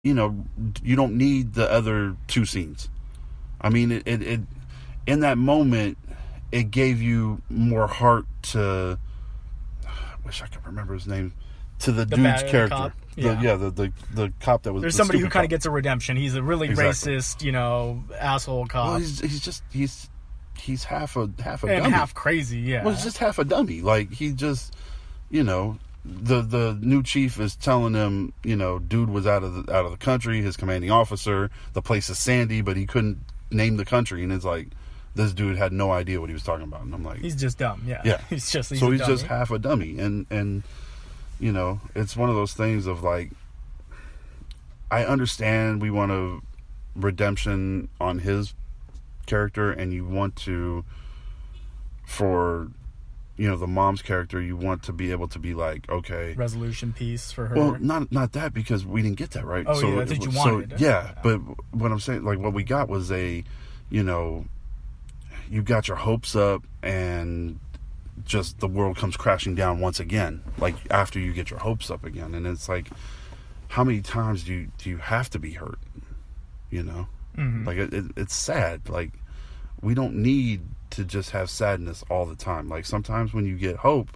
you know, you don't need the other two scenes. I mean, it in that moment, it gave you more heart to, I wish I could remember his name, to the dude's character. Cop. The cop that was... There's somebody who kind of gets a redemption. He's a really racist, you know, asshole cop. Well, he's half a dummy. And half crazy, yeah. Well, he's just half a dummy. Like, he just, you know... The new chief is telling him, you know, dude was out of the country, his commanding officer, the place is sandy, but he couldn't name the country, and it's like, this dude had no idea what he was talking about, and I'm like, he's just dumb. Yeah. he's just half a dummy, and you know, it's one of those things of like, I understand we want a redemption on his character, and you want to, for, you know, the mom's character, you want to be able to be like, okay, resolution piece for her. Well, not that, because we didn't get that, right? Oh, yeah, that's what you wanted. Yeah, but what I'm saying, like, what we got was a, you know, you got your hopes up, and just the world comes crashing down once again, like, after you get your hopes up again. And it's like, how many times do you have to be hurt, you know? Mm-hmm. Like, it's sad. Like, we don't need to just have sadness all the time. Like, sometimes when you get hope,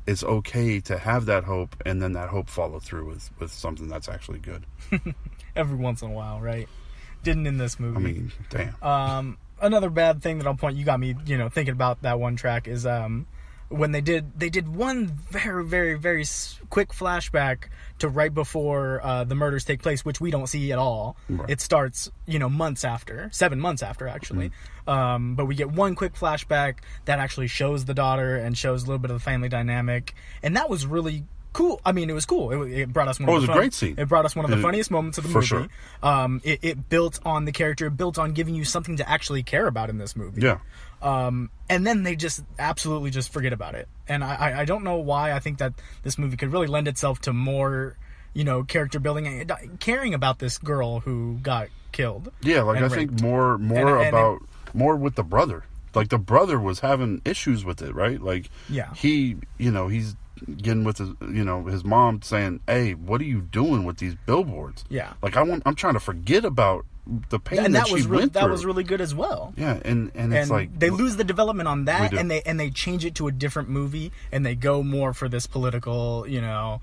it's okay to have that hope, and then that hope follow through with something that's actually good. Every once in a while, right? Didn't in this movie. I mean, damn. Another bad thing that I'll point, you got me, you know, thinking about that one track, is when they did one very, very, very quick flashback to right before the murders take place, which we don't see at all. Right. It starts, you know, 7 months after, actually. Mm-hmm. But we get one quick flashback that actually shows the daughter and shows a little bit of the family dynamic, and that was really cool. I mean, it was cool. It brought us one. It was a great scene. It brought us one of the funniest moments of the movie. For sure. It built on the character. It built on giving you something to actually care about in this movie. Yeah. And then they just absolutely just forget about it. And I don't know why. I think that this movie could really lend itself to more, you know, character building and caring about this girl who got killed. Yeah, like, I think more more with the brother. Like, the brother was having issues with it, right? Like, yeah, he, you know, he's getting with his, you know, his mom saying, "Hey, what are you doing with these billboards?" Yeah, like, I'm trying to forget about the pain and that she went through. That was really good as well. Yeah, and it's like, they lose the development on that, and they change it to a different movie, and they go more for this political, you know,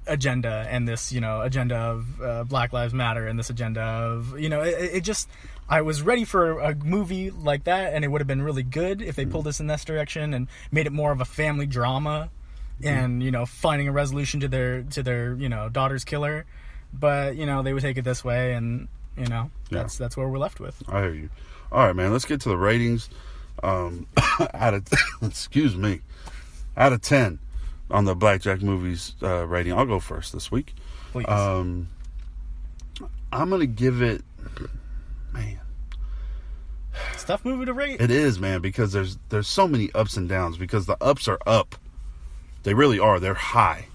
agenda, and this, you know, agenda of Black Lives Matter, and this agenda of, you know, it just, I was ready for a movie like that, and it would have been really good if they pulled this in this direction and made it more of a family drama, and, you know, finding a resolution to their you know, daughter's killer. But, you know, they would take it this way, and, you know, that's where we're left with. I hear you. All right, man, let's get to the ratings. Excuse me, out of 10 on the Blackjack Movies rating. I'll go first this week. Please. I'm gonna give it, man, it's a tough movie to rate. It is, man, because there's so many ups and downs, because the ups are up. They really are. They're high.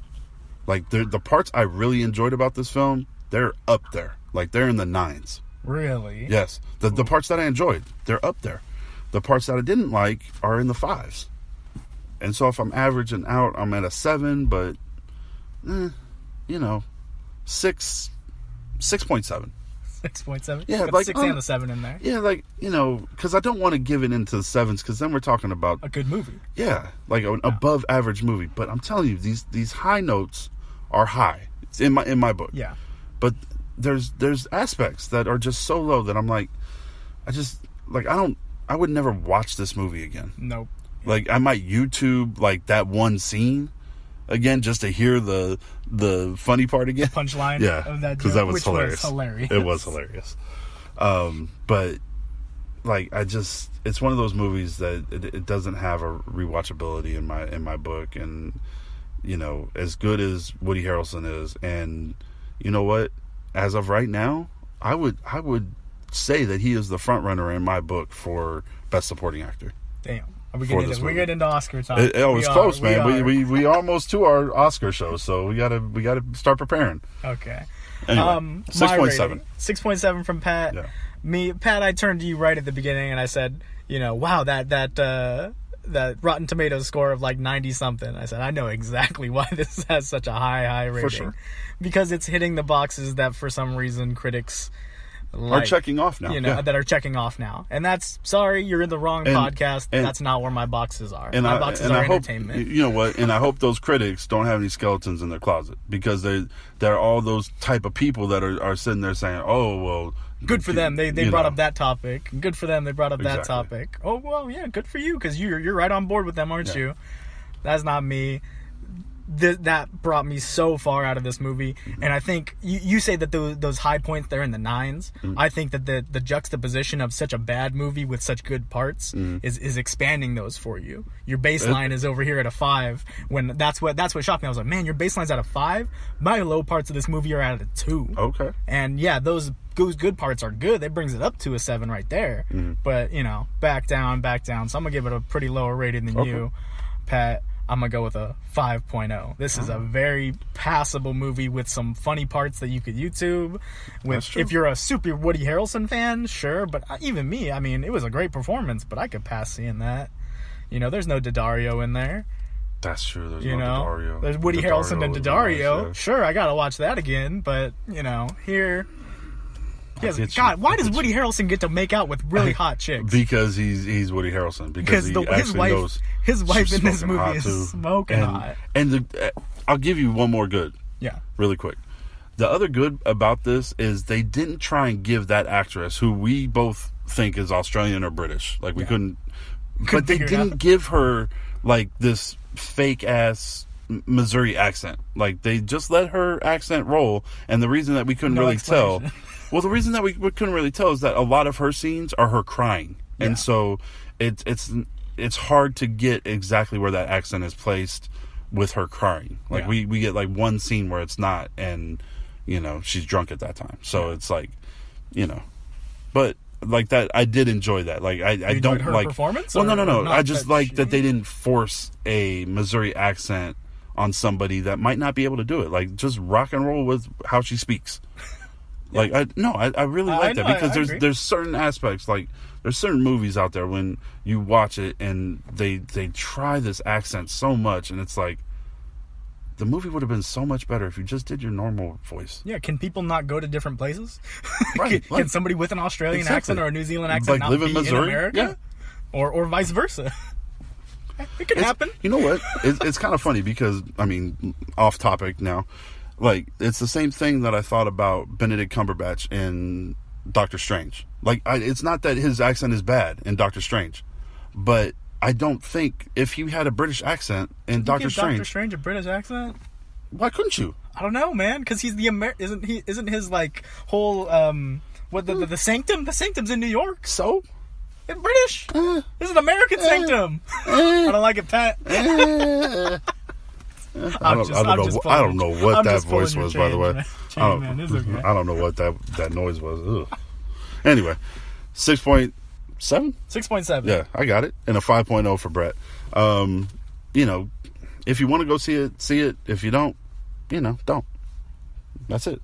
Like, the parts I really enjoyed about this film, they're up there. Like, they're in the 9s. Really? Yes. The parts that I enjoyed, they're up there. The parts that I didn't like are in the 5s. And so if I'm averaging out, I'm at a 7, but, you know, 6.7. 6.7? Yeah, got like, 6 and the 7 in there. Yeah, like, you know, because I don't want to give it into the 7s, because then we're talking about a good movie. Yeah, like an above average movie. But I'm telling you, these high notes are high. It's in my book. Yeah. But there's aspects that are just so low that I'm like, I would never watch this movie again. Nope. Like, I might YouTube like that one scene again, just to hear the funny part again. Punchline. Yeah, of that because joke, that was hilarious. It was hilarious. But like, it's one of those movies that it doesn't have a rewatchability in my book. And, you know, as good as Woody Harrelson is, and you know what, as of right now, I would say that he is the front runner in my book for best supporting actor. Damn. We get into Oscar time. It was close, man. We almost to our Oscar show, so we gotta start preparing. Okay. Anyway, 6.7. 6.7 from Pat. Yeah. Pat, I turned to you right at the beginning, and I said, you know, wow, that that Rotten Tomatoes score of like 90 something. I said, I know exactly why this has such a high rating. For sure. Because it's hitting the boxes that for some reason critics are checking off now. That are checking off now. And that's, sorry, you're in the wrong podcast. That's not where my boxes are. My boxes are entertainment. You know what? And I hope those critics don't have any skeletons in their closet, because they're all those type of people that are sitting there saying, oh, well, good for them. They brought up that topic. Good for them. They brought up that topic. Oh, well, yeah, good for you, because you're right on board with them, aren't you? That's not me. That brought me so far out of this movie. And I think you say that those high points, they're in the 9s. I think that the juxtaposition of such a bad movie with such good parts is expanding those for you. Your baseline is over here at a 5, when that's what shocked me. I was like, man, your baseline's at a 5? My low parts of this movie are at a 2. Okay. And yeah, those good parts are good. That brings it up to a 7 right there. But, back down. So I'm gonna give it a pretty lower rating than you, Pat. I'm going to go with a 5.0. This is a very passable movie with some funny parts that you could YouTube. If you're a super Woody Harrelson fan, sure. But even me, I mean, it was a great performance, but I could pass seeing that. There's no Daddario in there. That's true. There's no Daddario. There's Woody Harrelson and Daddario. Nice, Sure, I got to watch that again. But, here... Yes, God, why does Woody Harrelson get to make out with really hot chicks? Because he's Woody Harrelson. Because his wife in this movie is smoking hot. And I'll give you one more good. Yeah. Really quick. The other good about this is they didn't try and give that actress, who we both think is Australian or British, like we couldn't but they didn't give her like this fake ass Missouri accent. Like they just let her accent roll, and the reason that we couldn't really tell. Well, the reason that we couldn't really tell is that a lot of her scenes are her crying. And so it's hard to get exactly where that accent is placed with her crying. Like we get like one scene where it's not, and she's drunk at that time. So it's like, but like that, I did enjoy that. Like I don't her like performance. Well, no. I just like that they didn't force a Missouri accent on somebody that might not be able to do it. Like just rock and roll with how she speaks. Like I really like that, because there's certain aspects, like there's certain movies out there when you watch it and they try this accent so much, and it's like the movie would have been so much better if you just did your normal voice. Yeah, can people not go to different places? Right. Can somebody with an Australian accent or a New Zealand accent not live be in Missouri? In America? Yeah. Or vice versa. It could happen. You know what? It's kind of funny because, I mean, off topic now. Like, it's the same thing that I thought about Benedict Cumberbatch in Doctor Strange. Like, it's not that his accent is bad in Doctor Strange, but I don't think if he had a British accent in Doctor Strange... Doctor Strange a British accent? Why couldn't you? I don't know, man, because he's the isn't his, like, whole, the Sanctum? The Sanctum's in New York. So? It's British. It's an American Sanctum. I don't like it, Pat. I don't know what that voice was, by the way. I don't know what that noise was. Ugh. Anyway, 6.7? 6.7. Yeah, I got it. And a 5.0 for Brett. If you want to go see it. If you don't, don't. That's it.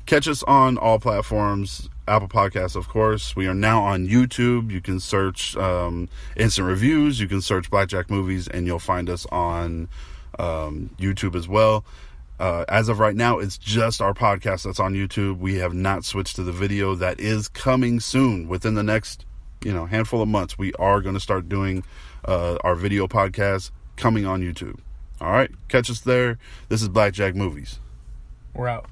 Catch us on all platforms. Apple Podcasts, of course. We are now on YouTube. You can search Instant Reviews. You can search Blackjack Movies, and you'll find us on YouTube as well. As of right now, it's just our podcast that's on YouTube. We have not switched to the video. That is coming soon. Within the next handful of months, we are going to start doing our video podcast coming on YouTube. All right, catch us there. This is Blackjack Movies. We're out.